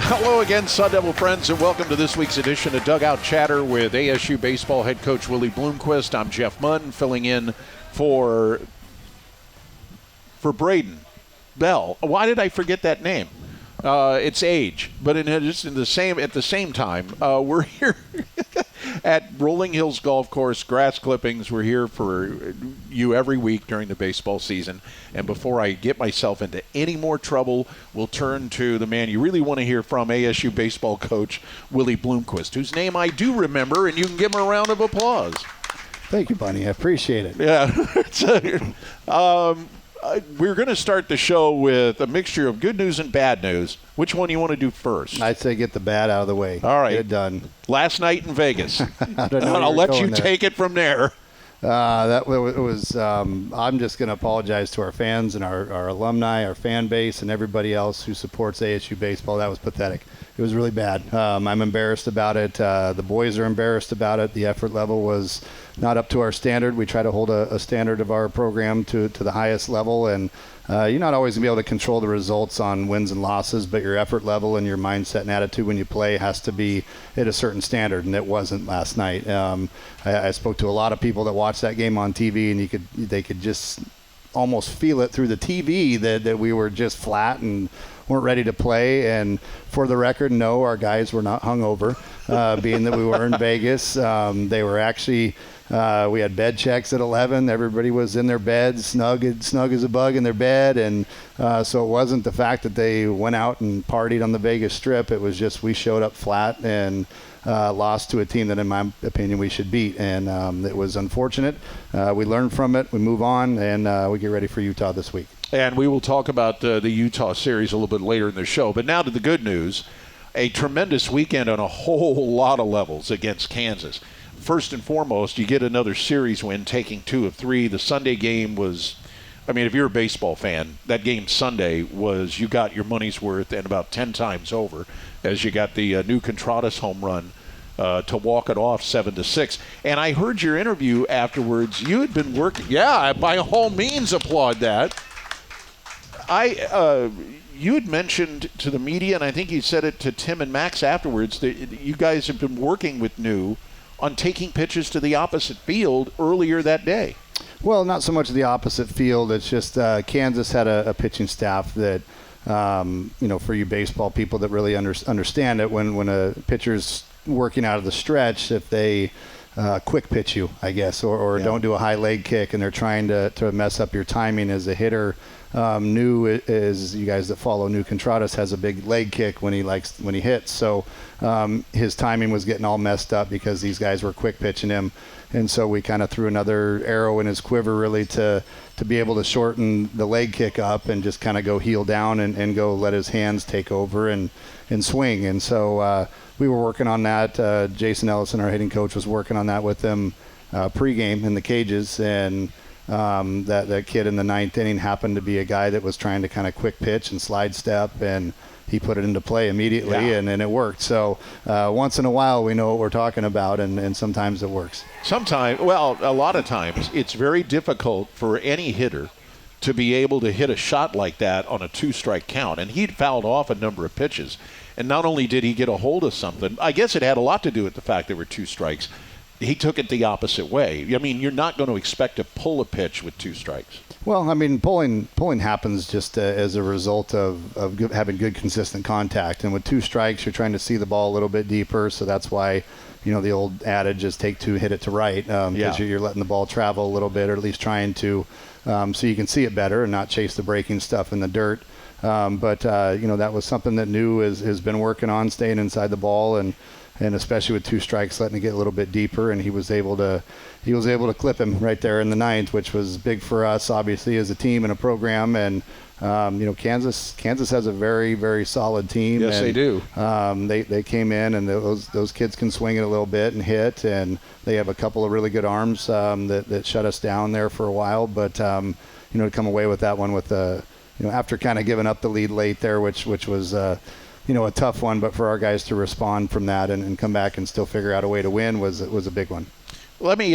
Hello again, Sun Devil friends, and welcome to this week's edition of Dugout Chatter with ASU baseball head coach Willie Bloomquist. I'm Jeff Munn, filling in for Braiden. Bell. Why did I forget that name? It's age, but at the same time, we're here at Rolling Hills Golf Course, grass clippings. We're here for you every week during the baseball season. And before I get myself into any more trouble, we'll turn to the man you really want to hear from, ASU baseball coach Willie Bloomquist, whose name I do remember, and you can give him a round of applause. Thank you, Bunny. I appreciate it. Yeah. We're going to start the show with a mixture of good news and bad news. Which one do you want to do first? I'd say get the bad out of the way. All right. Get it done. Last night in Vegas. I'll let you take it from there. That was. I'm just going to apologize to our fans and our alumni, our fan base, and everybody else who supports ASU baseball. That was pathetic. It was really bad. I'm embarrassed about it. The boys are embarrassed about it. The effort level was not up to our standard. We try to hold a standard of our program to the highest level, and you're not always going to be able to control the results on wins and losses, but your effort level and your mindset and attitude when you play has to be at a certain standard, and it wasn't last night. I spoke to a lot of people that watched that game on TV, and they could just almost feel it through the TV that we were just flat and weren't ready to play. And for the record, no, our guys were not hungover, being that we were in Vegas. They were actually we had bed checks at 11. Everybody was in their beds, snug as a bug in their bed. And so it wasn't the fact that they went out and partied on the Vegas Strip. It was just we showed up flat and lost to a team that, in my opinion, we should beat. And it was unfortunate. We learned from it. We move on, and we get ready for Utah this week. And we will talk about the Utah series a little bit later in the show. But now to the good news. A tremendous weekend on a whole lot of levels against Kansas. First and foremost, you get another series win, taking 2 of 3. The Sunday game was, if you're a baseball fan, that game Sunday was, you got your money's worth and about 10 times over, as you got the new Contreras home run to walk it off 7-6. And I heard your interview afterwards. You had been working. Yeah, by all means, applaud that. You had mentioned to the media, and I think you said it to Tim and Max afterwards, that you guys have been working with New on taking pitches to the opposite field earlier that day. Well, not so much the opposite field. It's just Kansas had a pitching staff that, for you baseball people that really understand it, when a pitcher's working out of the stretch, if they quick pitch you, I guess, or don't do a high leg kick and they're trying to mess up your timing as a hitter. New is, you guys that follow New, Contreras has a big leg kick when he hits. So his timing was getting all messed up because these guys were quick pitching him. And so we kind of threw another arrow in his quiver really to be able to shorten the leg kick up and just kind of go heel down and go let his hands take over and swing. And so we were working on that. Jason Ellison, our hitting coach, was working on that with them pregame in the cages. And that kid in the 9th inning happened to be a guy that was trying to kind of quick pitch and slide step, and he put it into play immediately, and it worked. So once in a while we know what we're talking about, and sometimes it works. A lot of times it's very difficult for any hitter to be able to hit a shot like that on a 2-strike count, and he'd fouled off a number of pitches. And not only did he get a hold of something, I guess it had a lot to do with the fact there were 2 strikes. He took it the opposite way. You're not going to expect to pull a pitch with 2 strikes. Well, pulling happens just as a result of having good, consistent contact. And with 2 strikes, you're trying to see the ball a little bit deeper. So that's why, the old adage is take 2, hit it to right. Because you're letting the ball travel a little bit, or at least trying to, so you can see it better and not chase the breaking stuff in the dirt. But that was something that New has been working on, staying inside the ball, and especially with 2 strikes, letting it get a little bit deeper, and he was able to clip him right there in the 9th, which was big for us, obviously, as a team and a program. And Kansas has a very, very solid team. Yes, and they do. They came in, and those kids can swing it a little bit and hit, and they have a couple of really good arms that shut us down there for a while. But to come away with that one with after kind of giving up the lead late there, which was a tough one, but for our guys to respond from that and come back and still figure out a way to win was a big one. Let me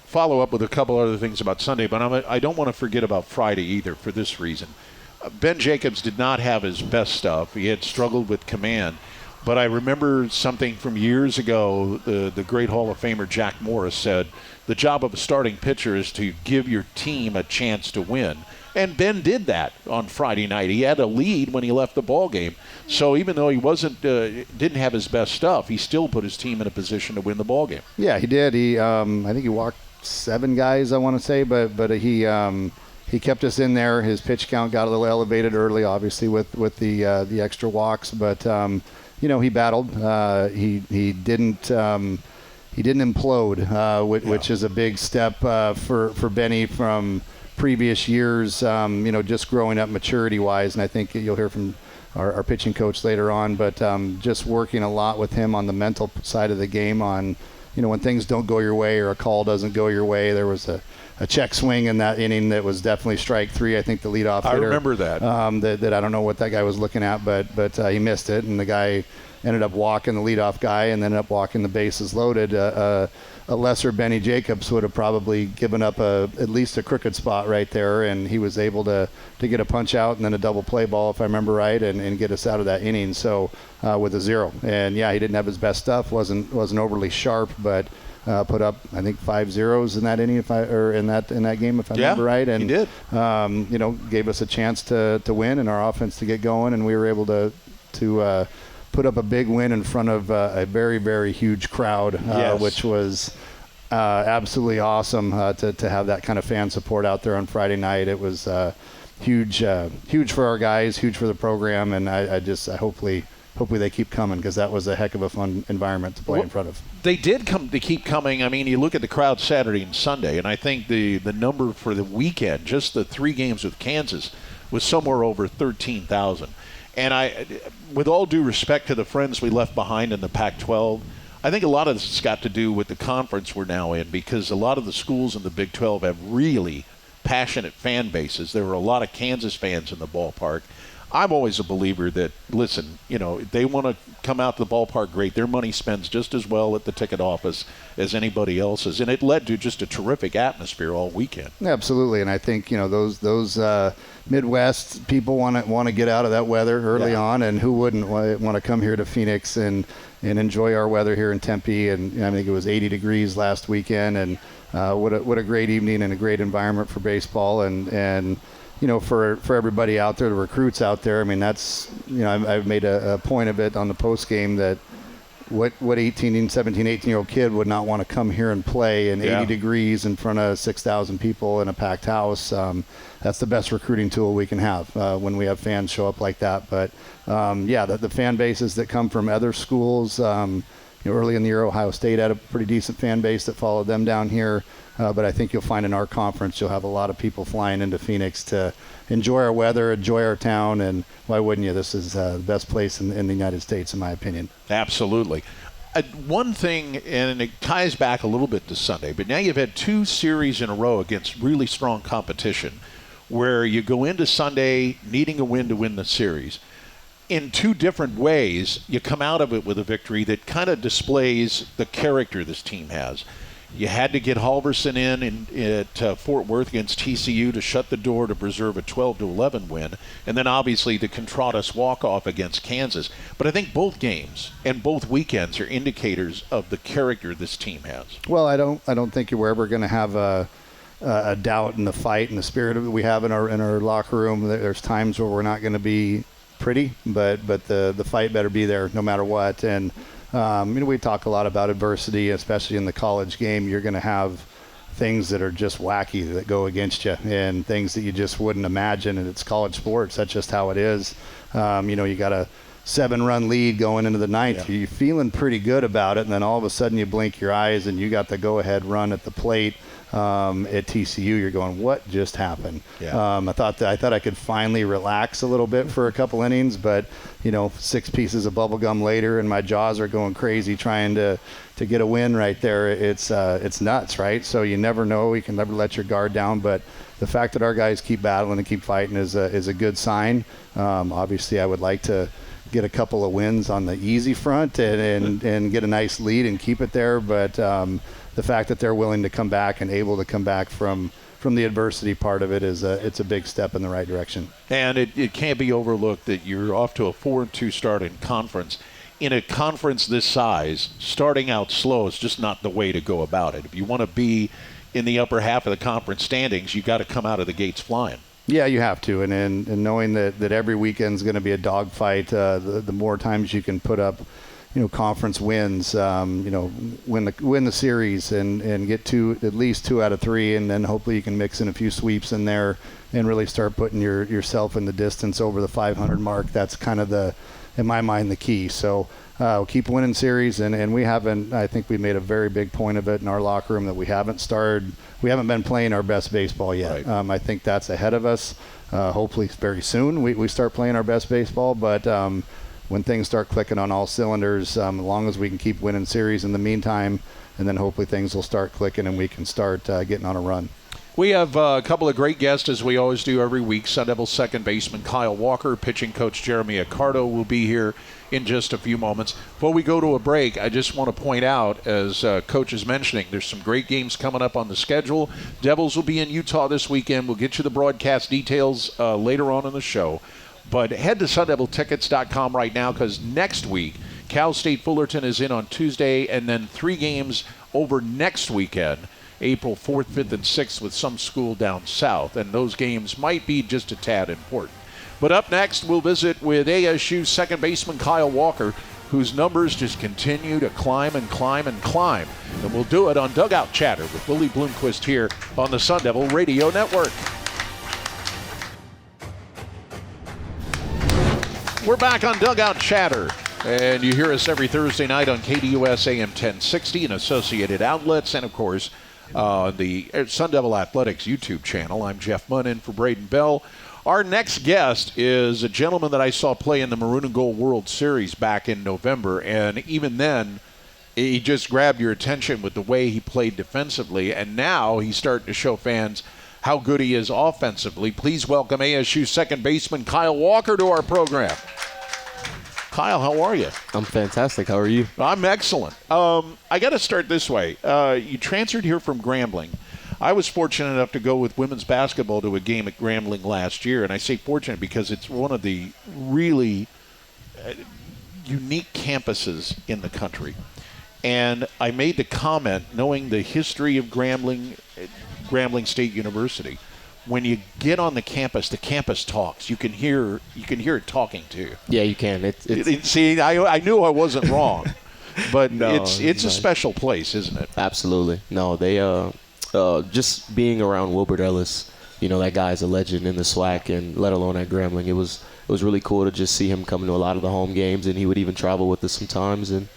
follow up with a couple other things about Sunday, but I don't want to forget about Friday either for this reason. Ben Jacobs did not have his best stuff. He had struggled with command. But I remember something from years ago, the great Hall of Famer Jack Morris said, the job of a starting pitcher is to give your team a chance to win. And Ben did that on Friday night. He had a lead when he left the ball game. So even though he didn't have his best stuff, he still put his team in a position to win the ball game. Yeah, he did. I think he walked 7 guys, I want to say, but he kept us in there. His pitch count got a little elevated early, obviously with the extra walks, but he battled. He didn't implode, which is a big step for Benny from previous years. Just growing up maturity-wise, and I think you'll hear from our pitching coach later on. But just working a lot with him on the mental side of the game. On when things don't go your way or a call doesn't go your way. There was a check swing in that inning that was definitely strike 3. I think the leadoff hitter. I remember that. That I don't know what that guy was looking at, but he missed it, and the guy ended up walking the leadoff guy and ended up walking the bases loaded. A lesser Benny Jacobs would have probably given up at least a crooked spot right there, and he was able to get a punch out and then a double play ball, if I remember right, and get us out of that inning. So with a 0, and yeah, he didn't have his best stuff. wasn't overly sharp, but put up I think 5 zeros in that inning, in that game, if I remember right. And he did. Gave us a chance to win and our offense to get going, and we were able to put up a big win in front of a very, very huge crowd, which was absolutely awesome to have that kind of fan support out there on Friday night. It was huge for our guys, huge for the program, and I hopefully they keep coming, because that was a heck of a fun environment to play in front of. They did keep coming. I mean, you look at the crowd Saturday and Sunday, and I think the number for the weekend, just the 3 games with Kansas, was somewhere over 13,000. And with all due respect to the friends we left behind in the Pac-12, I think a lot of this has got to do with the conference we're now in, because a lot of the schools in the Big 12 have really passionate fan bases. There were a lot of Kansas fans in the ballpark. I'm always a believer that, listen, if they want to come out to the ballpark, great. Their money spends just as well at the ticket office as anybody else's, and it led to just a terrific atmosphere all weekend. Absolutely, and I think those Midwest people want to get out of that weather early on, and who wouldn't want to come here to Phoenix and enjoy our weather here in Tempe? And I think it was 80 degrees last weekend, and what a great evening and a great environment for baseball, and for everybody out there, the recruits out there. I mean, that's, I've made a point of it on the post game that what 17, 18-year-old kid would not want to come here and play in 80 degrees in front of 6,000 people in a packed house. That's the best recruiting tool we can have when we have fans show up like that. But the fan bases that come from other schools, early in the year, Ohio State had a pretty decent fan base that followed them down here. But I think you'll find in our conference, you'll have a lot of people flying into Phoenix to enjoy our weather, enjoy our town, and why wouldn't you? This is the best place in the United States, in my opinion. Absolutely. One thing, and it ties back a little bit to Sunday, but now you've had 2 series in a row against really strong competition where you go into Sunday needing a win to win the series. In 2 different ways, you come out of it with a victory that kind of displays the character this team has. You had to get Halverson in at Fort Worth against TCU to shut the door to preserve a 12-11 win, and then obviously the Contreras walk-off against Kansas. But I think both games and both weekends are indicators of the character this team has. Well, I don't think we're ever going to have a doubt in the fight and the spirit that we have in our locker room. There's times where we're not going to be pretty, but the fight better be there no matter what. And we talk a lot about adversity, especially in the college game. You're going to have things that are just wacky that go against you, and things that you just wouldn't imagine. And it's college sports. That's just how it is. You got a 7-run lead going into the 9th. You're feeling pretty good about it, and then all of a sudden you blink your eyes and you got the go-ahead run at the plate. At TCU, you're going, what just happened? I thought I could finally relax a little bit for a couple innings, but 6 pieces of bubble gum later, and my jaws are going crazy trying to get a win right there. It's nuts, right? So you never know. You can never let your guard down, but the fact that our guys keep battling and keep fighting is a good sign. Obviously, I would like to get a couple of wins on the easy front and get a nice lead and keep it there, but the fact that they're willing to come back and able to come back from from the adversity part of it it's a big step in the right direction. And it can't be overlooked that you're off to a 4-2 start in conference. In a conference this size, starting out slow is just not the way to go about it. If you want to be in the upper half of the conference standings, you got to come out of the gates flying. Yeah, you have to, and knowing that every weekend's going to be a dogfight, the more times you can put up, conference wins, win the series and get at least 2 out of 3, and then hopefully you can mix in a few sweeps in there and really start putting yourself in the distance over the 500 mark. That's kind of in my mind, the key. So we'll keep winning series, and I think we made a very big point of it in our locker room that we haven't been playing our best baseball yet. Right. I think that's ahead of us. Hopefully very soon we start playing our best baseball, but when things start clicking on all cylinders, as long as we can keep winning series in the meantime, and then hopefully things will start clicking and we can start getting on a run. We have a couple of great guests, as we always do every week. Sun Devils second baseman Kyle Walker, pitching coach Jeremy Accardo will be here in just a few moments. Before we go to a break, I just want to point out, as Coach is mentioning, there's some great games coming up on the schedule. Devils will be in Utah this weekend. We'll get you the broadcast details later on in the show. But head to SunDevilTickets.com right now, because next week, Cal State Fullerton is in on Tuesday, and then 3 games over next weekend, April 4th, 5th, and 6th, with some school down south. And those games might be just a tad important. But up next, we'll visit with ASU second baseman Kyle Walker, whose numbers just continue to climb and climb and climb. And we'll do it on Dugout Chatter with Willie Bloomquist here on the Sun Devil Radio Network. We're back on Dugout Chatter, and you hear us every Thursday night on KDUS AM 1060 and associated outlets, and of course the Sun Devil Athletics YouTube channel. I'm Jeff Munn in for Braiden Bell. Our next guest is a gentleman that I saw play in the Maroon and Gold World Series back in November, and even then he just grabbed your attention with the way he played defensively, and now he's starting to show fans how good he is offensively. Please welcome ASU second baseman Kyle Walker to our program. Kyle, how are you? I'm fantastic. How are you? I'm excellent. I got to start this way. You transferred here from Grambling. I was fortunate enough to go with women's basketball to a game at Grambling last year, and I say fortunate because it's one of the really unique campuses in the country. And I made the comment, knowing the history of Grambling State University, when you get on the campus talks. You can hear it talking to you. Yeah, you can. See, I knew I wasn't wrong, but No, it's nice. a special place, isn't it? Absolutely. No, they just being around Wilbert Ellis, that guy's a legend in the SWAC, and let alone at Grambling. It was really cool to just see him come to a lot of the home games, and he would even travel with us sometimes and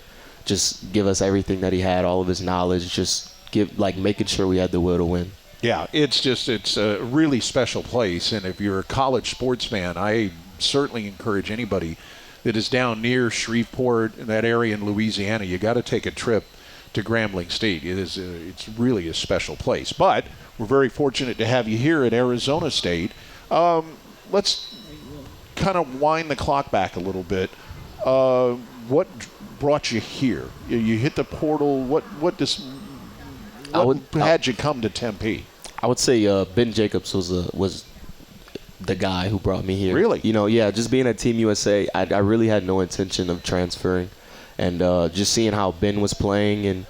just give us everything that he had, all of his knowledge, just making sure we had the will to win. Yeah, it's a really special place, and if you're a college sports fan, I certainly encourage anybody that is down near Shreveport, in that area in Louisiana, you got to take a trip to Grambling State. It's really a special place. But we're very fortunate to have you here at Arizona State. Let's kind of wind the clock back a little bit. What brought you here? You hit the portal. What had you come to Tempe? I would say Ben Jacobs was the guy who brought me here. Really? Just being at Team USA, I really had no intention of transferring. And just seeing how Ben was playing and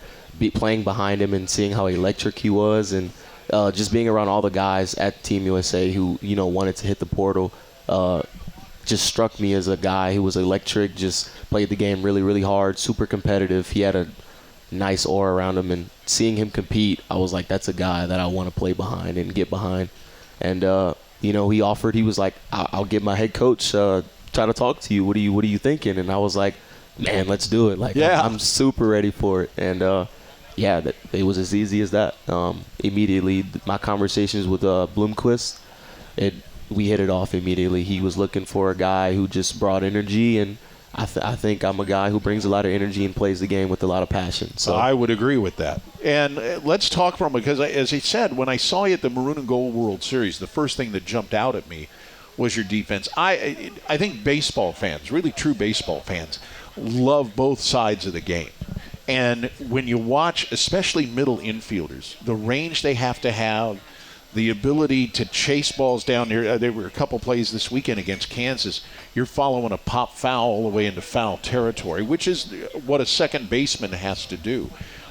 playing behind him and seeing how electric he was, and just being around all the guys at Team USA who, wanted to hit the portal, just struck me as a guy who was electric, just played the game really, really hard, super competitive. He had a nice aura around him, and seeing him compete, I was like, that's a guy that I want to play behind and get behind. And he offered. He was like, I'll get my head coach try to talk to you. What are you thinking? And I was like, man, let's do it. I'm super ready for it. And it was as easy as that. Immediately, my conversations with Bloomquist, we hit it off immediately. He was looking for a guy who just brought energy, and I think I'm a guy who brings a lot of energy and plays the game with a lot of passion. So I would agree with that. And let's talk from, because as he said, when I saw you at the Maroon and Gold World Series, the first thing that jumped out at me was your defense. I think baseball fans, really true baseball fans, love both sides of the game. And when you watch, especially middle infielders, the range they have to have, the ability to chase balls down there. There were a couple plays this weekend against Kansas. You're following a pop foul all the way into foul territory, which is what a second baseman has to do.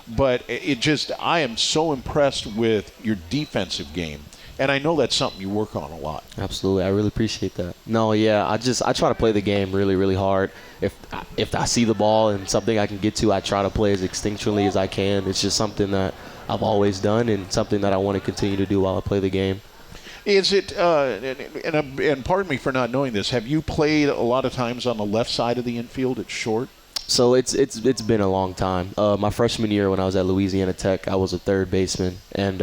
But I am so impressed with your defensive game. And I know that's something you work on a lot. Absolutely. I really appreciate that. No, yeah, I try to play the game really, really hard. If I see the ball and something I can get to, I try to play as instinctually as I can. It's just something that I've always done and something that I want to continue to do while I play the game. Is it, and pardon me for not knowing this, have you played a lot of times on the left side of the infield at short? So it's been a long time. My freshman year when I was at Louisiana Tech, I was a third baseman. And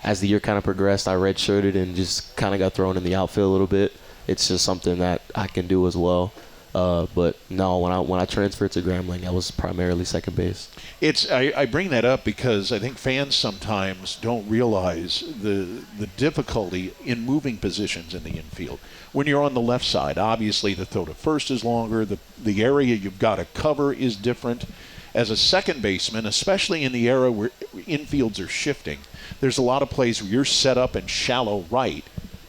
as the year kind of progressed, I redshirted and just kind of got thrown in the outfield a little bit. It's just something that I can do as well. But no, when I transferred to Grambling, I was primarily second base. I bring that up because I think fans sometimes don't realize the difficulty in moving positions in the infield. When you're on the left side, obviously the throw to first is longer. The area you've got to cover is different. As a second baseman, especially in the era where infields are shifting, there's a lot of plays where you're set up in shallow right.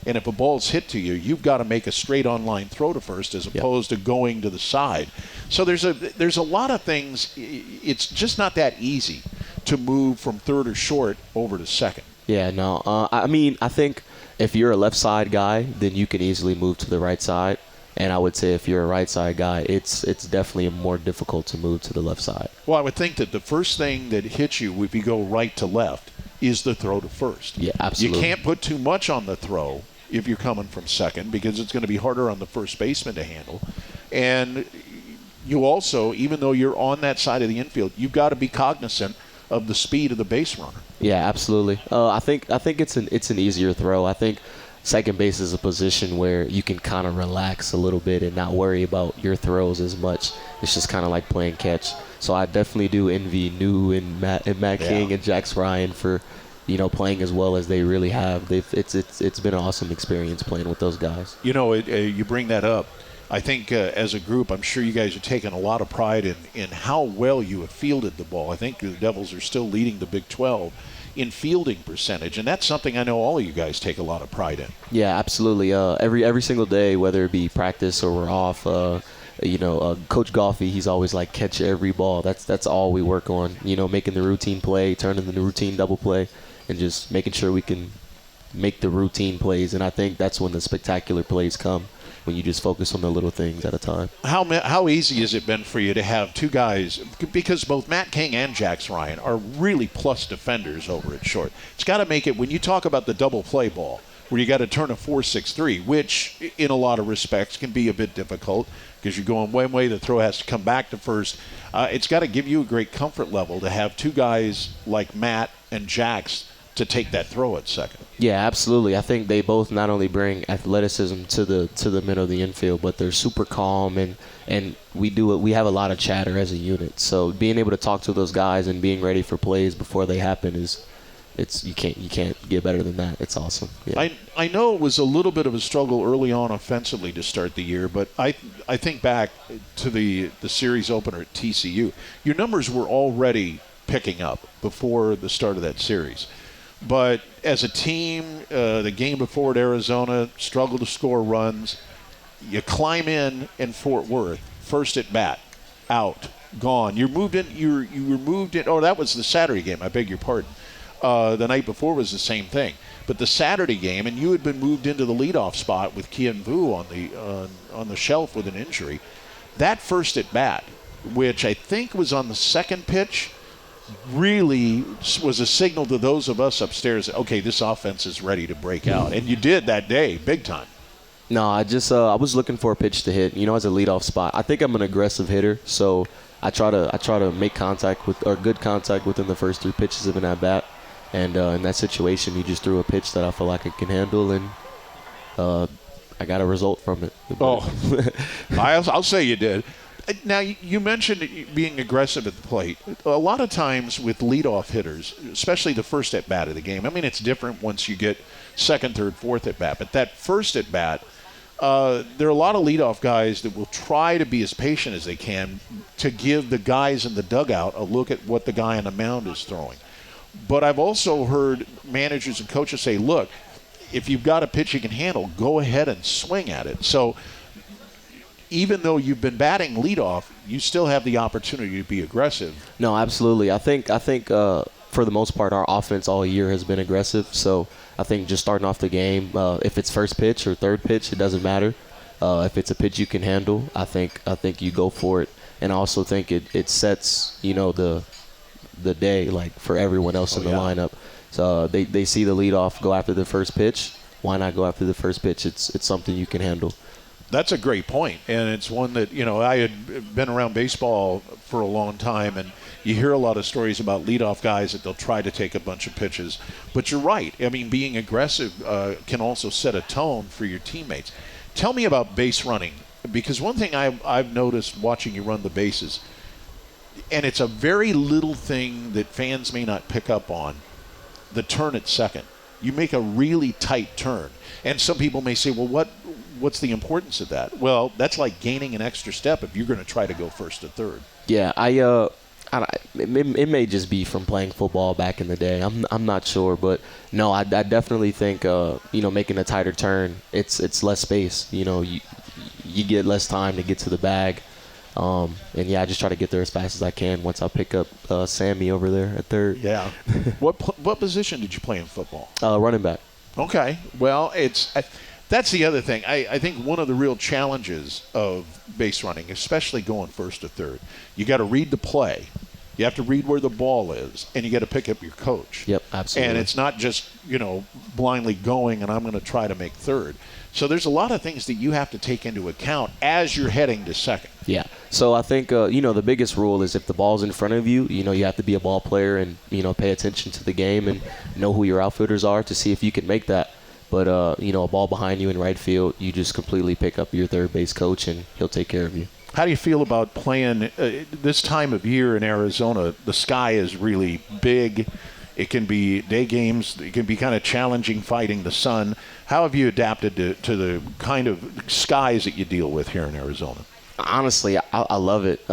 And if a ball's hit to you, you've got to make a straight on-line throw to first as opposed to going to the side. So there's a lot of things. It's just not that easy to move from third or short over to second. Yeah, no. I mean, I think if you're a left side guy, then you can easily move to the right side. And I would say if you're a right side guy, it's definitely more difficult to move to the left side. Well, I would think that the first thing that hits you if you go right to left is the throw to first. Yeah, absolutely. You can't put too much on the throw if you're coming from second because it's going to be harder on the first baseman to handle. And you also, even though you're on that side of the infield, you've got to be cognizant of the speed of the base runner. Yeah, absolutely. I think it's an easier throw. I think second base is a position where you can kind of relax a little bit and not worry about your throws as much. It's just kind of like playing catch. So I definitely do envy New and Matt King and Jax Ryan for playing as well as they really have. It's been an awesome experience playing with those guys. You bring that up. I think as a group, I'm sure you guys are taking a lot of pride in how well you have fielded the ball. I think the Devils are still leading the Big 12 in fielding percentage, and that's something I know all of you guys take a lot of pride in. Yeah, absolutely. Every single day, whether it be practice or we're off, Coach Goffey, he's always like catch every ball. That's all we work on. Making the routine play, turning the routine double play, and just making sure we can make the routine plays. And I think that's when the spectacular plays come, when you just focus on the little things at a time. How easy has it been for you to have two guys, because both Matt King and Jax Ryan are really plus defenders over at short. It's got to make it, when you talk about the double play ball, where you got to turn a 4-6-3, which in a lot of respects can be a bit difficult because you're going one way, the throw has to come back to first. It's got to give you a great comfort level to have two guys like Matt and Jax to take that throw at second. Yeah, absolutely. I think they both not only bring athleticism to the middle of the infield, but they're super calm and we have a lot of chatter as a unit. So being able to talk to those guys and being ready for plays before they happen you can't get better than that. It's awesome. Yeah. I know it was a little bit of a struggle early on offensively to start the year, but I think back to the series opener at TCU. Your numbers were already picking up before the start of that series. But as a team, the game before at Arizona, struggled to score runs. You climb in Fort Worth, first at bat, out, gone. You moved in. You were moved in. Oh, that was the Saturday game. I beg your pardon. The night before was the same thing. But the Saturday game, and you had been moved into the leadoff spot with Kian Vu on the shelf with an injury. That first at bat, which I think was on the second pitch, really was a signal to those of us upstairs, okay, this offense is ready to break out. And you did that day, big time. No, I was looking for a pitch to hit. As a leadoff spot, I think I'm an aggressive hitter, so I try to make good contact within the first three pitches of an at bat. And in that situation, he just threw a pitch that I feel like I can handle, and I got a result from it. Oh, I'll say you did. Now, you mentioned being aggressive at the plate. A lot of times with leadoff hitters, especially the first at-bat of the game, I mean, it's different once you get second, third, fourth at-bat. But that first at-bat, there are a lot of leadoff guys that will try to be as patient as they can to give the guys in the dugout a look at what the guy on the mound is throwing. But I've also heard managers and coaches say, look, if you've got a pitch you can handle, go ahead and swing at it. So even though you've been batting leadoff, you still have the opportunity to be aggressive. No, absolutely. I think for the most part, our offense all year has been aggressive. So I think just starting off the game, if it's first pitch or third pitch, it doesn't matter. If it's a pitch you can handle, I think you go for it. And I also think it sets, the day like for everyone else in the lineup. So they see the leadoff go after the first pitch. Why not go after the first pitch? It's something you can handle. That's a great point, and it's one that, I had been around baseball for a long time, and you hear a lot of stories about leadoff guys that they'll try to take a bunch of pitches. But you're right. I mean, being aggressive can also set a tone for your teammates. Tell me about base running, because one thing I've noticed watching you run the bases, and it's a very little thing that fans may not pick up on, the turn at second. You make a really tight turn. And some people may say, well, what's the importance of that? Well, that's like gaining an extra step if you're going to try to go first to third. Yeah, it may just be from playing football back in the day. I'm not sure, but no, I definitely think making a tighter turn, it's less space. You get less time to get to the bag. And I just try to get there as fast as I can once I pick up Sammy over there at third. Yeah. What position did you play in football? Running back. Okay. Well, that's the other thing. I think one of the real challenges of base running, especially going first to third, you got to read the play. You have to read where the ball is, and you got to pick up your coach. Yep, absolutely. And it's not just, blindly going and I'm going to try to make third. So there's a lot of things that you have to take into account as you're heading to second. Yeah. So I think, the biggest rule is if the ball's in front of you, you have to be a ball player and, pay attention to the game and know who your outfielders are to see if you can make that. But, a ball behind you in right field, you just completely pick up your third base coach and he'll take care of you. How do you feel about playing this time of year in Arizona? The sky is really big. It can be day games. It can be kind of challenging fighting the sun. How have you adapted to the kind of skies that you deal with here in Arizona? Honestly, I love it.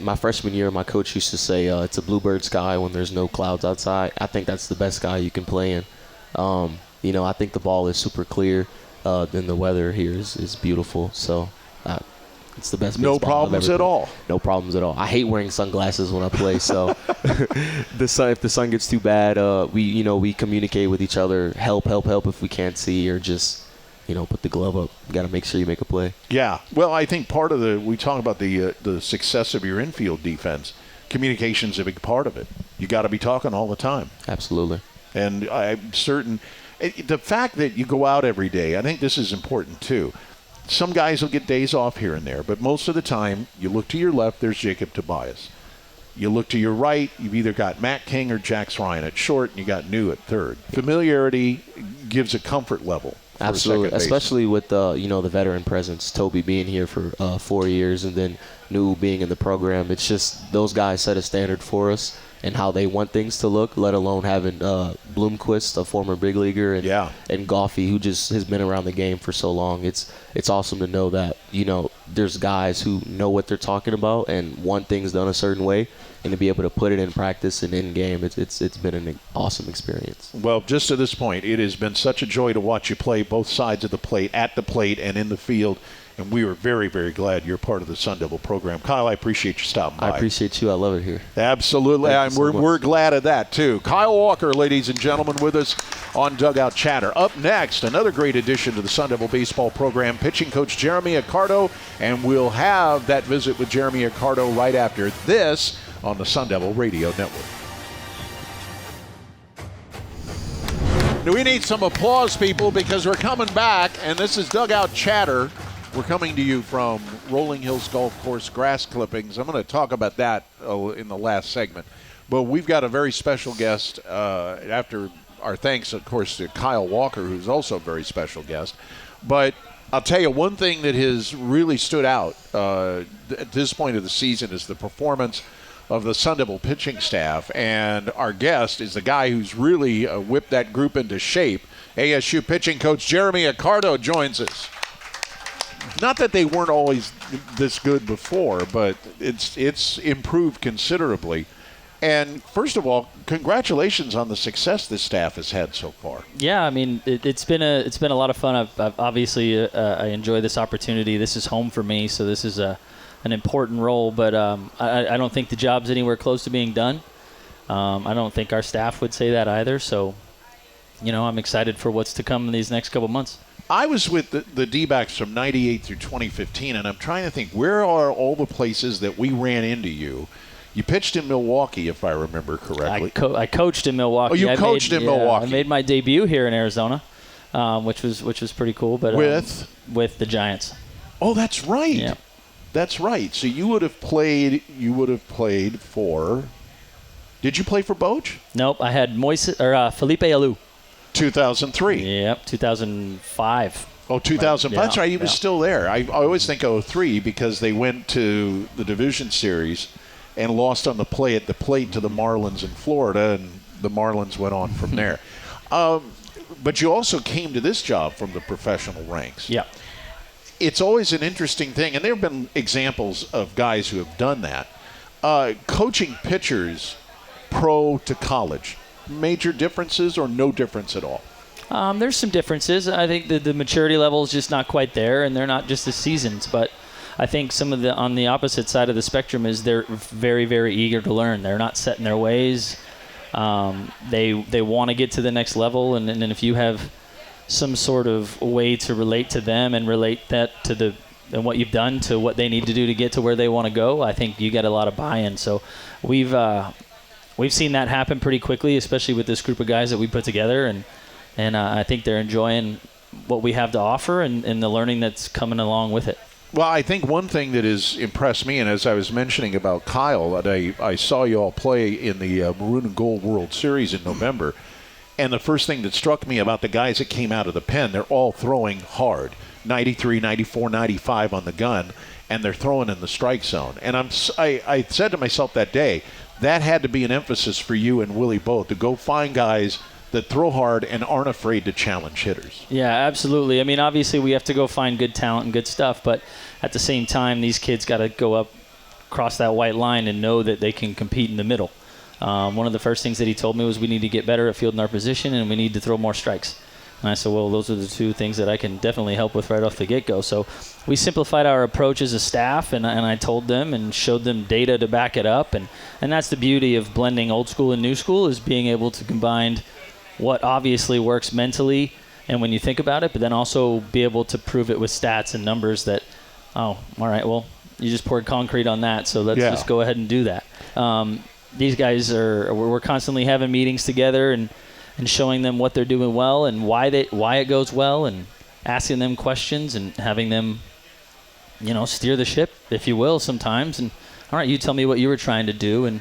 My freshman year, my coach used to say it's a bluebird sky when there's no clouds outside. I think that's the best sky you can play in. I think the ball is super clear. Then the weather here is beautiful. So it's the best baseball No problems at all. No problems at all. I hate wearing sunglasses when I play. So if the sun gets too bad, we communicate with each other. Help if we can't see, or just put the glove up. You got to make sure you make a play. Yeah. Well, I think part of we talk about the success of your infield defense. Communication's a big part of it. You got to be talking all the time. Absolutely. And I'm certain the fact that you go out every day, I think this is important too. Some guys will get days off here and there, but most of the time, you look to your left, there's Jacob Tobias. You look to your right, you've either got Matt King or Jax Ryan at short, and you got New at third. Familiarity gives a comfort level. Absolutely, especially with the veteran presence, Toby being here for 4 years, and then New being in the program. It's just those guys set a standard for us and how they want things to look, let alone having Bloomquist, a former big leaguer, and Goffey, who just has been around the game for so long. It's awesome to know that, there's guys who know what they're talking about and want things done a certain way, and to be able to put it in practice and in game, it's been an awesome experience. Well, just to this point, it has been such a joy to watch you play both sides of the plate, at the plate and in the field. And we are very, very glad you're part of the Sun Devil program. Kyle, I appreciate you stopping by. I appreciate you. I love it here. Absolutely. We're glad of that, too. Kyle Walker, ladies and gentlemen, with us on Dugout Chatter. Up next, another great addition to the Sun Devil baseball program, pitching coach Jeremy Accardo. And we'll have that visit with Jeremy Accardo right after this on the Sun Devil Radio Network. We need some applause, people, because we're coming back, and this is Dugout Chatter. We're coming to you from Rolling Hills Golf Course grass clippings. I'm going to talk about that in the last segment. But we've got a very special guest after our thanks, of course, to Kyle Walker, who's also a very special guest. But I'll tell you, one thing that has really stood out at this point of the season is the performance of the Sun Devil pitching staff. And our guest is the guy who's really whipped that group into shape. ASU pitching coach Jeremy Accardo joins us. Not that they weren't always this good before, but it's improved considerably. And first of all, congratulations on the success this staff has had so far. Yeah, I mean, it's been a lot of fun. I've obviously I enjoy this opportunity. This is home for me, so this is an important role. But I don't think the job's anywhere close to being done. I don't think our staff would say that either. So, I'm excited for what's to come in these next couple months. I was with the D-backs from 98 through 2015, and I'm trying to think, where are all the places that we ran into you? You pitched in Milwaukee, if I remember correctly. I coached in Milwaukee. Oh, you coached in Milwaukee. I made my debut here in Arizona, which was pretty cool. But with the Giants. Oh, that's right. Yeah. That's right. So you would have played for. Did you play for Boch? Nope. I had Felipe Alou. 2003. Yep. 2005. Oh, 2005. Yeah, That's right. He was still there. I always think 03 because they went to the division series and lost on the plate to the Marlins in Florida, and the Marlins went on from there. But you also came to this job from the professional ranks. Yeah. It's always an interesting thing, and there have been examples of guys who have done that. Coaching pitchers pro to college, major differences or no difference at all? There's some differences. I think the maturity level is just not quite there, and they're not just as seasoned, but I think some of on the opposite side of the spectrum is they're very, very eager to learn. They're not set in their ways. They want to get to the next level, and if you have some sort of way to relate to them and relate that to and what you've done to what they need to do to get to where they want to go, I think you get a lot of buy-in. So we've seen that happen pretty quickly, especially with this group of guys that we put together, and I think they're enjoying what we have to offer and the learning that's coming along with it. Well, I think one thing that has impressed me, and as I was mentioning about Kyle, I saw you all play in the Maroon and Gold World Series in November, and the first thing that struck me about the guys that came out of the pen, they're all throwing hard, 93, 94, 95 on the gun, and they're throwing in the strike zone. And I said to myself that day, that had to be an emphasis for you and Willie both, to go find guys that throw hard and aren't afraid to challenge hitters. Yeah, absolutely. I mean, obviously we have to go find good talent and good stuff, but at the same time, these kids got to go up, cross that white line and know that they can compete in the middle. One of the first things that he told me was we need to get better at fielding our position and we need to throw more strikes. And I said, well, those are the two things that I can definitely help with right off the get-go. So we simplified our approach as a staff, and I told them and showed them data to back it up. And that's the beauty of blending old school and new school, is being able to combine what obviously works mentally and when you think about it, but then also be able to prove it with stats and numbers that, oh, all right, well, you just poured concrete on that, so let's just go ahead and do that. These guys we're constantly having meetings together and showing them what they're doing well and why it goes well, and asking them questions and having them, steer the ship, if you will, sometimes. And all right, you tell me what you were trying to do, and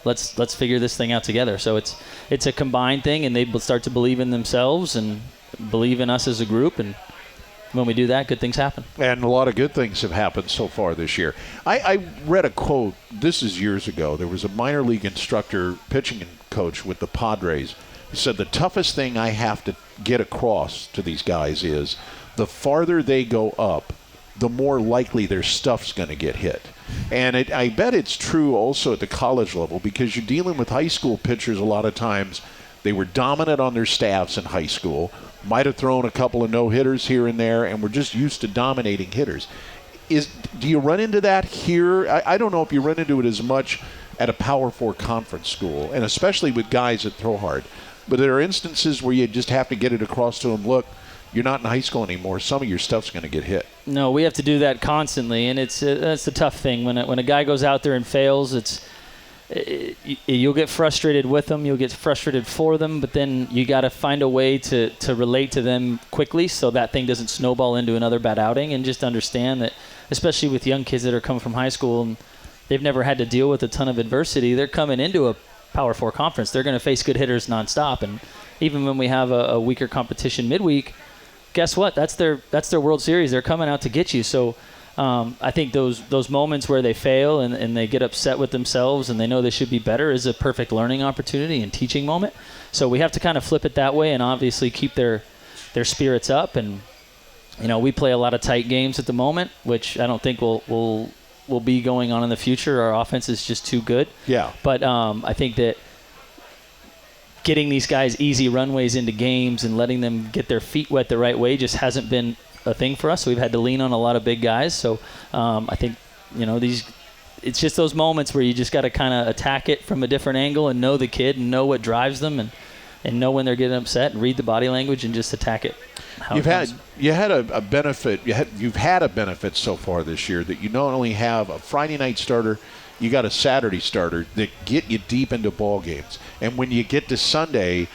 let's figure this thing out together. So it's a combined thing, and they start to believe in themselves and believe in us as a group, and when we do that, good things happen. And a lot of good things have happened so far this year. I read a quote, this is years ago. There was a minor league instructor, pitching coach with the Padres, who said the toughest thing I have to get across to these guys is the farther they go up, the more likely their stuff's going to get hit. And I bet it's true also at the college level, because you're dealing with high school pitchers a lot of times. They were dominant on their staffs in high school, might have thrown a couple of no-hitters here and there, and were just used to dominating hitters. Do you run into that here? I don't know if you run into it as much at a Power 4 conference school, and especially with guys that throw hard. But there are instances where you just have to get it across to them, look, you're not in high school anymore. Some of your stuff's going to get hit. No, we have to do that constantly, and that's the tough thing. When a guy goes out there and fails, you'll get frustrated with them, you'll get frustrated for them, but then you got to find a way to relate to them quickly so that thing doesn't snowball into another bad outing, and just understand that, especially with young kids that are coming from high school and they've never had to deal with a ton of adversity, they're coming into a Power 4 conference. They're going to face good hitters nonstop, and even when we have a weaker competition midweek, guess what? That's their World Series. They're coming out to get you. So I think those moments where they fail and they get upset with themselves and they know they should be better is a perfect learning opportunity and teaching moment. So we have to kind of flip it that way and obviously keep their spirits up. And we play a lot of tight games at the moment, which I don't think will will be going on in the future. Our offense is just too good. Yeah. But I think that getting these guys easy runways into games and letting them get their feet wet the right way just hasn't been a thing for us. So we've had to lean on a lot of big guys. So I think, it's just those moments where you just got to kind of attack it from a different angle and know the kid and know what drives them and know when they're getting upset and read the body language and just attack it. You've had a benefit. You've had a benefit so far this year that you not only have a Friday night starter, you got a Saturday starter that get you deep into ball games. And when you get to Sunday,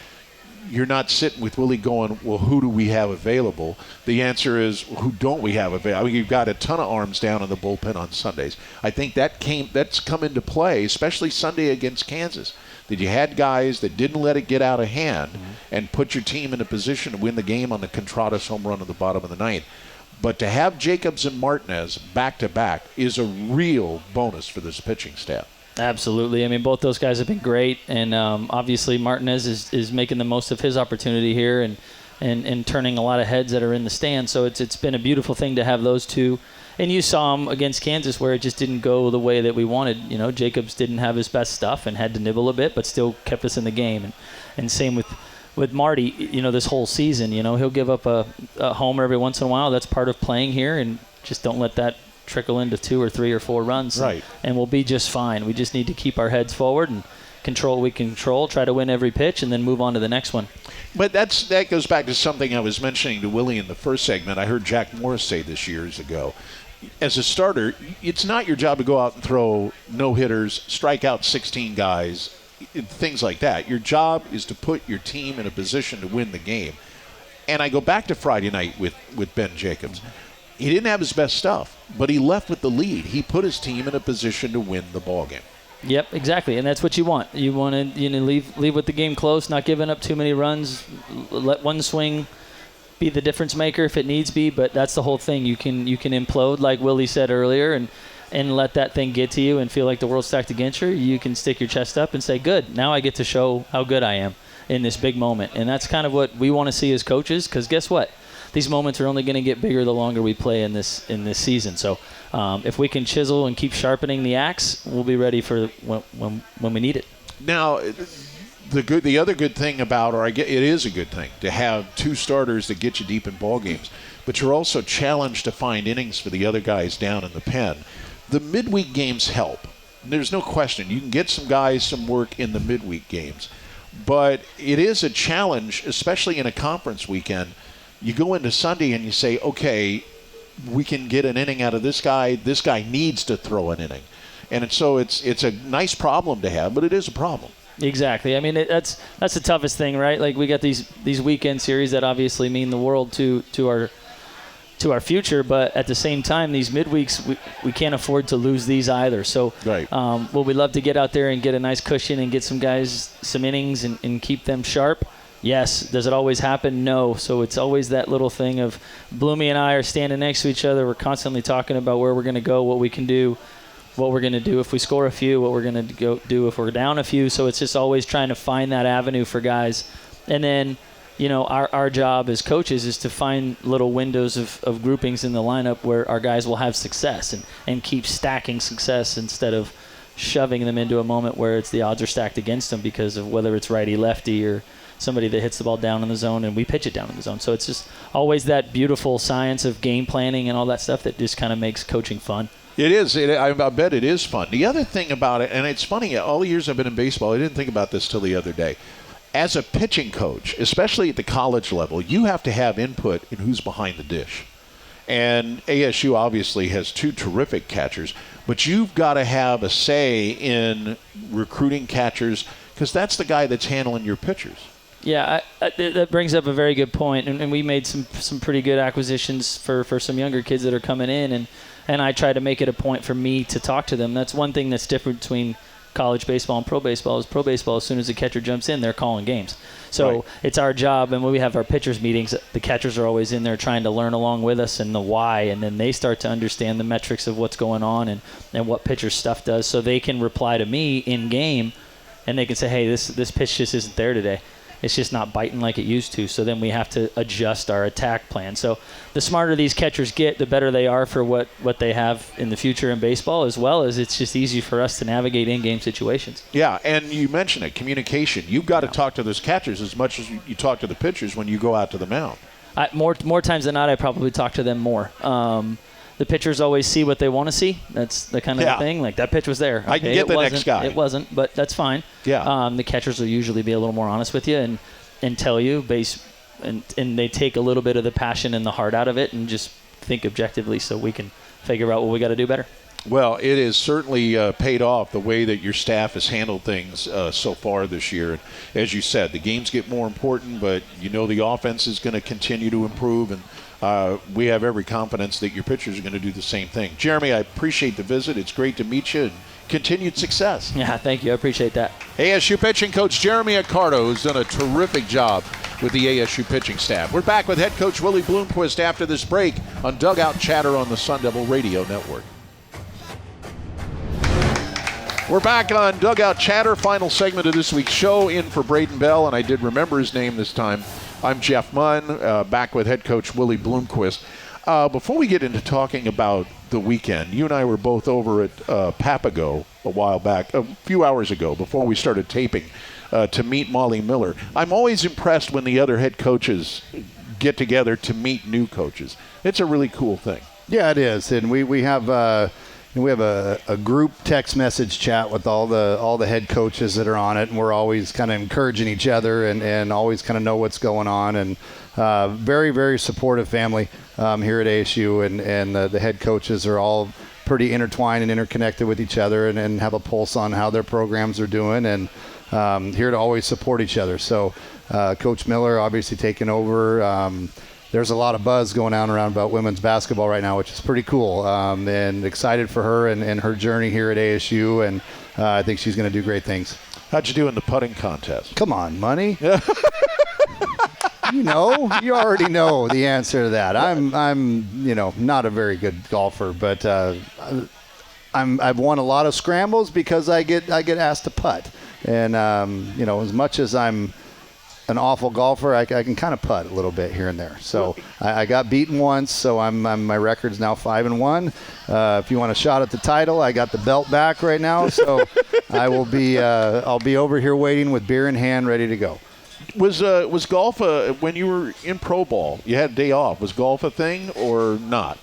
you're not sitting with Willie going, well, who do we have available? The answer is, who don't we have available? I mean, you've got a ton of arms down in the bullpen on Sundays. I think that's come into play, especially Sunday against Kansas, that you had guys that didn't let it get out of hand and put your team in a position to win the game on the Contradas home run at the bottom of the ninth. But to have Jacobs and Martinez back-to-back is a real bonus for this pitching staff. Absolutely. I mean, both those guys have been great, and obviously Martinez is making the most of his opportunity here and turning a lot of heads that are in the stand. So it's been a beautiful thing to have those two. And you saw him against Kansas where it just didn't go the way that we wanted. Jacobs didn't have his best stuff and had to nibble a bit, but still kept us in the game. And same with Marty, this whole season, he'll give up a homer every once in a while. That's part of playing here, and just don't let that trickle into 2 or 3 or 4 runs. Right. And we'll be just fine. We just need to keep our heads forward and control what we control, try to win every pitch, and then move on to the next one. But that goes back to something I was mentioning to Willie in the first segment. I heard Jack Morris say this years ago. As a starter, it's not your job to go out and throw no-hitters, strike out 16 guys, things like that. Your job is to put your team in a position to win the game. And I go back to Friday night with Ben Jacobs. He didn't have his best stuff, but he left with the lead. He put his team in a position to win the ball game. Yep, exactly, and that's what you want. You want to leave with the game close, not giving up too many runs, let one swing be the difference maker if it needs be, but that's the whole thing. You can implode, like Willie said earlier, and let that thing get to you and feel like the world's stacked against you. You can stick your chest up and say, good, now I get to show how good I am in this big moment. And that's kind of what we want to see as coaches, because guess what? These moments are only going to get bigger the longer we play in this season. So if we can chisel and keep sharpening the axe, we'll be ready for when we need it. Now, the other good thing about, it is a good thing to have 2 starters that get you deep in ball games, but you're also challenged to find innings for the other guys down in the pen. The midweek games help. There's no question. You can get some guys some work in the midweek games, but it is a challenge, especially in a conference weekend. You go into Sunday and you say, okay, we can get an inning out of this guy. This guy needs to throw an inning. And so it's a nice problem to have, but it is a problem. Exactly. I mean, that's the toughest thing, right? Like, we got these weekend series that obviously mean the world to our future, but at the same time, these midweeks, we can't afford to lose these either. So right. Well, we'd love to get out there and get a nice cushion and get some guys some innings and keep them sharp. Yes. Does it always happen? No. So it's always that little thing of Bloomy and I are standing next to each other. We're constantly talking about where we're going to go, what we can do, what we're going to do if we score a few, what we're going to do if we're down a few. So it's just always trying to find that avenue for guys. And then, our job as coaches is to find little windows of groupings in the lineup where our guys will have success and keep stacking success instead of shoving them into a moment where the odds are stacked against them because of whether it's righty, lefty, or somebody that hits the ball down in the zone and we pitch it down in the zone. So it's just always that beautiful science of game planning and all that stuff that just kind of makes coaching fun. It is. I bet it is fun. The other thing about it, and it's funny, all the years I've been in baseball, I didn't think about this till the other day. As a pitching coach, especially at the college level, you have to have input in who's behind the dish. And ASU obviously has 2 terrific catchers, but you've got to have a say in recruiting catchers because that's the guy that's handling your pitchers. Yeah, that brings up a very good point, and we made some pretty good acquisitions for some younger kids that are coming in, and I try to make it a point for me to talk to them. That's one thing that's different between college baseball and pro baseball. Is pro baseball, as soon as the catcher jumps in, they're calling games. So right. It's our job, and when we have our pitchers meetings, the catchers are always in there trying to learn along with us and the why, and then they start to understand the metrics of what's going on and what pitcher stuff does, so they can reply to me in game, and they can say, hey, this pitch just isn't there today. it's just not biting like it used to. So then we have to adjust our attack plan. So the smarter these catchers get, the better they are for what they have in the future in baseball, as well as it's just easy for us to navigate in-game situations. Yeah, and you mentioned it, communication. You've got to talk to those catchers as much as you talk to the pitchers when you go out to the mound. More times than not, I probably talk to them more. The pitchers always see what they want to see. That's the kind of thing. Like, that pitch was there. I can get the next guy. It wasn't, but that's fine. Yeah. The catchers will usually be a little more honest with you and tell you and they take a little bit of the passion and the heart out of it and just think objectively so we can figure out what we got to do better. Well, it has certainly paid off the way that your staff has handled things so far this year. And as you said, the games get more important, but the offense is going to continue to improve, and we have every confidence that your pitchers are going to do the same thing. Jeremy, I appreciate the visit. It's great to meet you, and continued success. Yeah, thank you. I appreciate that. ASU pitching coach Jeremy Accardo has done a terrific job with the ASU pitching staff. We're back with head coach Willie Bloomquist after this break on Dugout Chatter on the Sun Devil Radio Network. We're back on Dugout Chatter, final segment of this week's show. In for Braiden Bell, and I did remember his name this time. I'm Jeff Munn, back with head coach Willie Bloomquist. Before we get into talking about the weekend, you and I were both over at Papago a while back, a few hours ago, before we started taping, to meet Molly Miller. I'm always impressed when the other head coaches get together to meet new coaches. It's a really cool thing. Yeah, it is, and we have a group text message chat with all the head coaches that are on it, and we're always kind of encouraging each other and always kind of know what's going on. And very, very supportive family here at ASU, and the head coaches are all pretty intertwined and interconnected with each other, and have a pulse on how their programs are doing, and here to always support each other. So Coach Miller obviously taking over. There's a lot of buzz going on around about women's basketball right now, which is pretty cool, and excited for her and her journey here at ASU, and I think she's going to do great things. How'd you do in the putting contest? Come on, Money. You already know the answer to that. I'm not a very good golfer, but I've won a lot of scrambles because I get asked to putt, and as much as I'm an awful golfer, I can kind of putt a little bit here and there. So I got beaten once, so my record's now 5-1. If you want a shot at the title, I got the belt back right now, so I'll be over here waiting with beer in hand, ready to go. Was golf when you were in pro ball? You had a day off. Was golf a thing or not?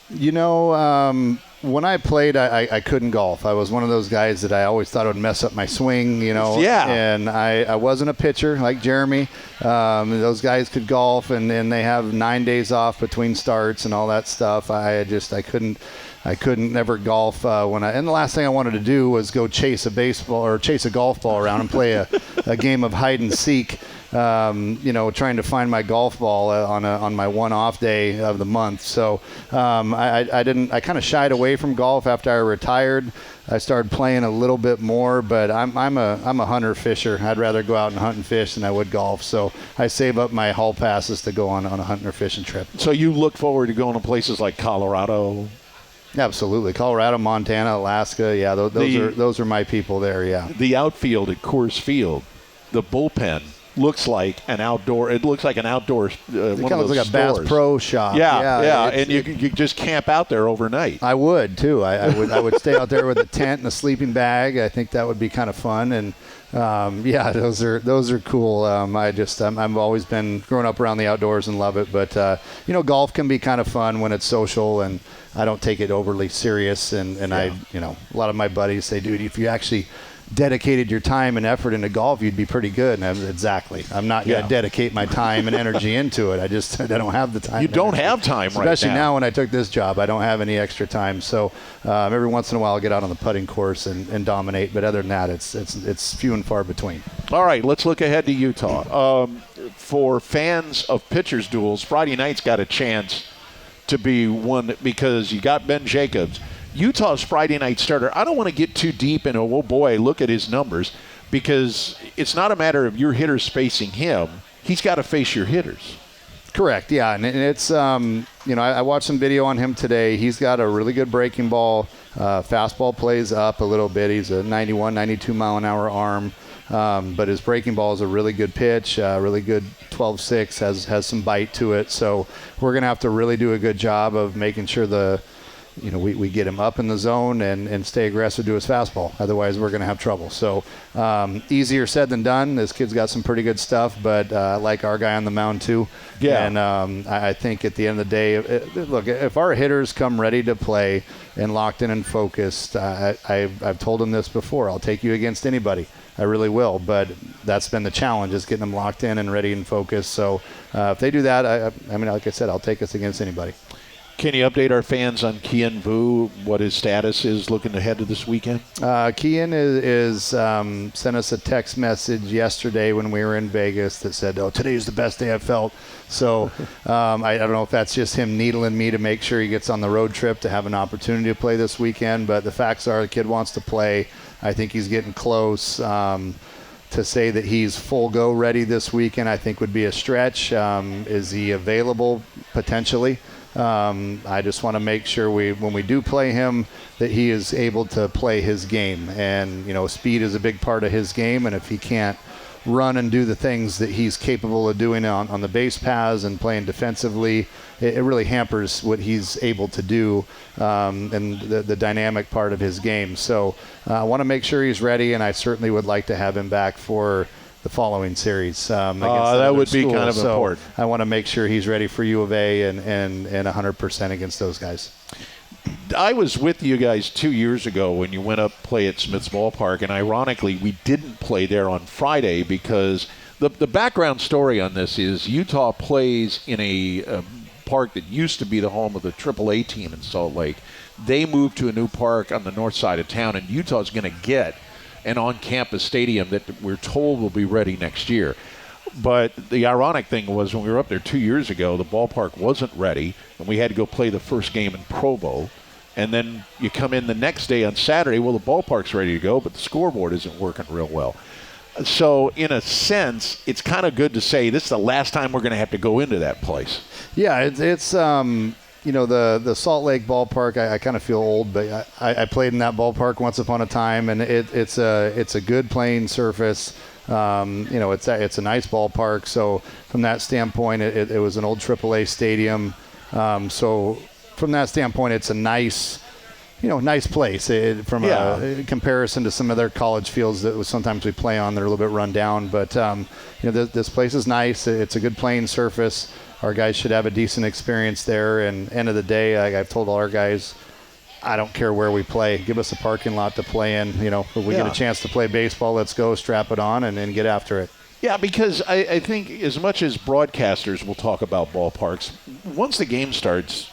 When I played, I couldn't golf. I was one of those guys that I always thought would mess up my swing, Yeah. And I wasn't a pitcher like Jeremy. Those guys could golf, and they have 9 days off between starts and all that stuff. I couldn't ever golf and the last thing I wanted to do was go chase a baseball or chase a golf ball around and play a game of hide and seek. Trying to find my golf ball on my one off day of the month. So I kind of shied away from golf after I retired. I started playing a little bit more, but I'm a hunter fisher. I'd rather go out and hunt and fish than I would golf. So I save up my hall passes to go on a hunting or fishing trip. So you look forward to going to places like Colorado? Absolutely. Colorado, Montana, Alaska. Yeah, those are my people there. Yeah. The outfield at Coors Field, the bullpen looks like an outdoor. It looks like an outdoor. It kind of looks like a Bass Pro Shop. Yeah, and you just camp out there overnight. I would too. I would stay out there with a tent and a sleeping bag. I think that would be kind of fun. And those are cool. I've always been growing up around the outdoors and love it. But golf can be kind of fun when it's social, and I don't take it overly serious. And a lot of my buddies say, dude, if you actually dedicated your time and effort into golf, you'd be pretty good. And exactly. I'm not going to dedicate my time and energy into it. I don't have the time. You don't have time right now. Especially now when I took this job, I don't have any extra time. So every once in a while I'll get out on the putting course and dominate. But other than that, it's few and far between. All right, let's look ahead to Utah. For fans of pitchers duels, Friday night's got a chance to be one because you got Ben Jacobs. Utah's Friday night starter, I don't want to get too deep into, oh boy, look at his numbers, because it's not a matter of your hitters facing him. He's got to face your hitters. Correct, yeah. And it's, I watched some video on him today. He's got a really good breaking ball. Fastball plays up a little bit. He's a 91, 92 mile an hour arm. But his breaking ball is a really good pitch, really good 12-6, has some bite to it. So we're going to have to really do a good job of making sure we get him up in the zone and stay aggressive to his fastball. Otherwise, we're going to have trouble. So easier said than done. This kid's got some pretty good stuff, but I like our guy on the mound too. Yeah. And I think at the end of the day, look, if our hitters come ready to play and locked in and focused, I've told them this before, I'll take you against anybody. I really will, but that's been the challenge, is getting them locked in and ready and focused. So if they do that, I mean, like I said, I'll take us against anybody. Can you update our fans on Kian Vu, what his status is looking ahead to this weekend? Kian is sent us a text message yesterday when we were in Vegas that said, today's the best day I've felt. So I don't know if that's just him needling me to make sure he gets on the road trip to have an opportunity to play this weekend. But the facts are the kid wants to play. I think he's getting close. To say that he's full go ready this weekend, I think would be a stretch. Is he available? Potentially. I just want to make sure when we do play him, that he is able to play his game. And, speed is a big part of his game. And if he can't run and do the things that he's capable of doing on the base paths and playing defensively, it really hampers what he's able to do and the dynamic part of his game. So I want to make sure he's ready, and I certainly would like to have him back for the following series. That would be kind of important. I want to make sure he's ready for U of A and 100% against those guys. I was with you guys 2 years ago when you went up play at Smith's Ballpark, and ironically, we didn't play there on Friday because the background story on this is Utah plays in a park that used to be the home of the AAA team in Salt Lake. They moved to a new park on the north side of town, and Utah's going to get an on-campus stadium that we're told will be ready next year. But the ironic thing was when we were up there 2 years ago, the ballpark wasn't ready, and we had to go play the first game in Provo. And then you come in the next day on Saturday, well, the ballpark's ready to go, but the scoreboard isn't working real well. So in a sense, it's kind of good to say this is the last time we're going to have to go into that place. Yeah, it's the Salt Lake ballpark, I kind of feel old, but I played in that ballpark once upon a time, and it's a good playing surface. It's a nice ballpark. So from that standpoint, it was an old AAA stadium. So from that standpoint, it's a nice place a comparison to some other college fields that sometimes we play on. They're a little bit run down, but this place is nice. It's a good playing surface. Our guys should have a decent experience there. And end of the day, I've told all our guys, I don't care where we play. Give us a parking lot to play in. If we get a chance to play baseball, let's go, strap it on, and then get after it. Yeah, because I think as much as broadcasters will talk about ballparks, once the game starts,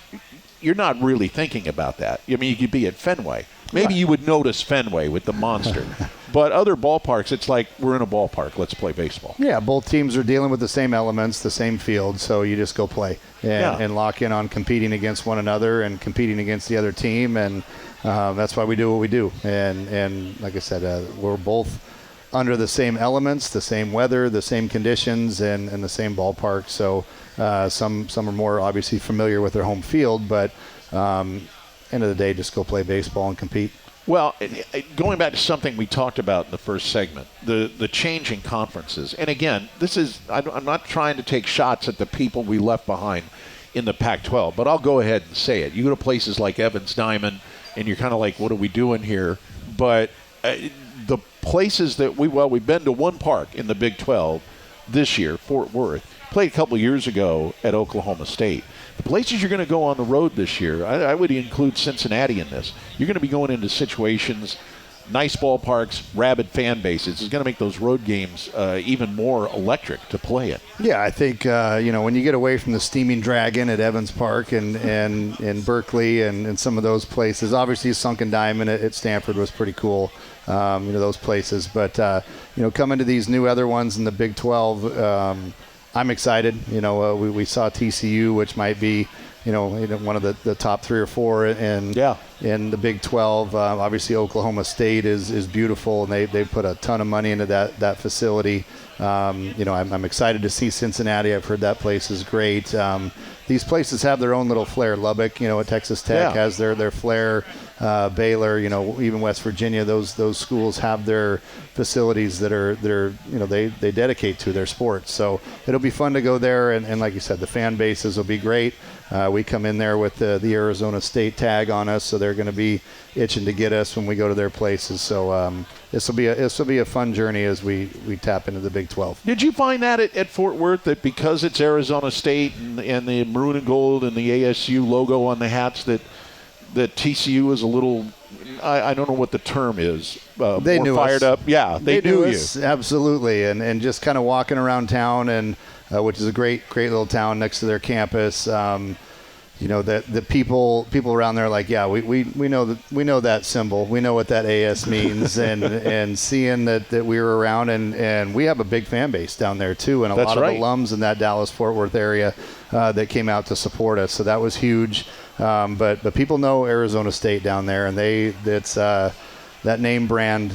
you're not really thinking about that. I mean, you could be at Fenway. Maybe you would notice Fenway with the monster. But other ballparks, it's like, we're in a ballpark. Let's play baseball. Yeah, both teams are dealing with the same elements, the same field, so you just go play and lock in on competing against one another and competing against the other team, and that's why we do what we do. And like I said, we're both under the same elements, the same weather, the same conditions, and the same ballpark. So some are more obviously familiar with their home field, but end of the day, just go play baseball and compete. Well, going back to something we talked about in the first segment, the change in conferences. And again, I'm not trying to take shots at the people we left behind in the Pac-12, but I'll go ahead and say it. You go to places like Evans Diamond, and you're kind of like, what are we doing here? But the places that we've been to one park in the Big 12 this year, Fort Worth, played a couple years ago at Oklahoma State. The places you're going to go on the road this year, I would include Cincinnati in this. You're going to be going into situations, nice ballparks, rabid fan bases. It's going to make those road games even more electric to play in. Yeah, I think, when you get away from the Steaming Dragon at Evans Park and Berkeley and some of those places, obviously Sunken Diamond at Stanford was pretty cool, those places. But, coming to these new other ones in the Big 12, I'm excited. We saw TCU, which might be, one of the top 3 or 4 in the Big 12. Obviously, Oklahoma State is beautiful, and they put a ton of money into that facility. I'm excited to see Cincinnati. I've heard that place is great. these places have their own little flair. Lubbock, at Texas Tech has their flair. Baylor, even West Virginia, those schools have their facilities that are they dedicate to their sports. So it'll be fun to go there, and like you said, the fan bases will be great. We come in there with the Arizona State tag on us, so they're going to be itching to get us when we go to their places. So this will be a fun journey as we tap into the Big 12. Did you find that at Fort Worth, that because it's Arizona State and the maroon and gold and the ASU logo on the hats, that TCU is a little, I don't know what the term is, they more knew fired us. up? Yeah, they knew us, you. Absolutely, and just kind of walking around town, and which is a great little town next to their campus. The people around there are like, yeah, we know that symbol, we know what that AS means, and seeing that we were around, and we have a big fan base down there too, and a lot of alums in that Dallas-Fort Worth area that came out to support us, so that was huge. But people know Arizona State down there, and that name brand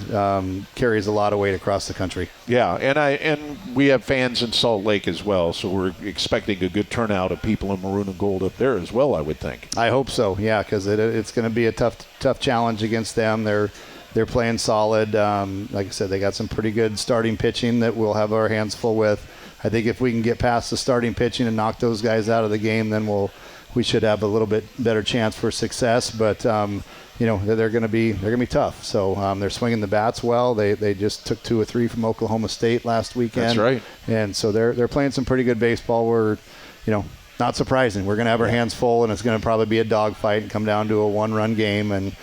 carries a lot of weight across the country. Yeah, and we have fans in Salt Lake as well, so we're expecting a good turnout of people in maroon and gold up there as well, I would think. I hope so, yeah, because it's going to be a tough challenge against them. They're playing solid. Like I said, they got some pretty good starting pitching that we'll have our hands full with. I think if we can get past the starting pitching and knock those guys out of the game, then we should have a little bit better chance for success. But they're going to be tough. So they're swinging the bats well. They just took 2 or 3 from Oklahoma State last weekend. That's right. And so they're playing some pretty good baseball. We're not surprising. We're going to have our hands full, and it's going to probably be a dogfight and come down to a 1-run game, and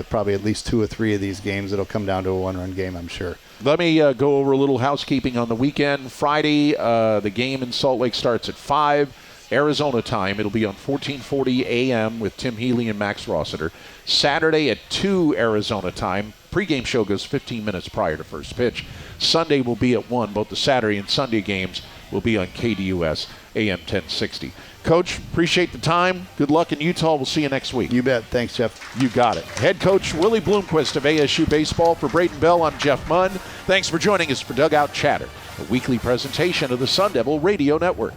probably at least 2 or 3 of these games it'll come down to a 1-run game, I'm sure. Let me go over a little housekeeping on the weekend. Friday, the game in Salt Lake starts at 5 Arizona time. It'll be on 1440 a.m. with Tim Healy and Max Rossiter. Saturday at 2 Arizona time. Pregame show goes 15 minutes prior to first pitch. Sunday will be at 1. Both the Saturday and Sunday games will be on KDUS AM 1060. Coach, appreciate the time. Good luck in Utah. We'll see you next week. You bet. Thanks, Jeff. You got it. Head coach Willie Bloomquist of ASU Baseball. For Braiden Bell, I'm Jeff Munn. Thanks for joining us for Dugout Chatter, a weekly presentation of the Sun Devil Radio Network.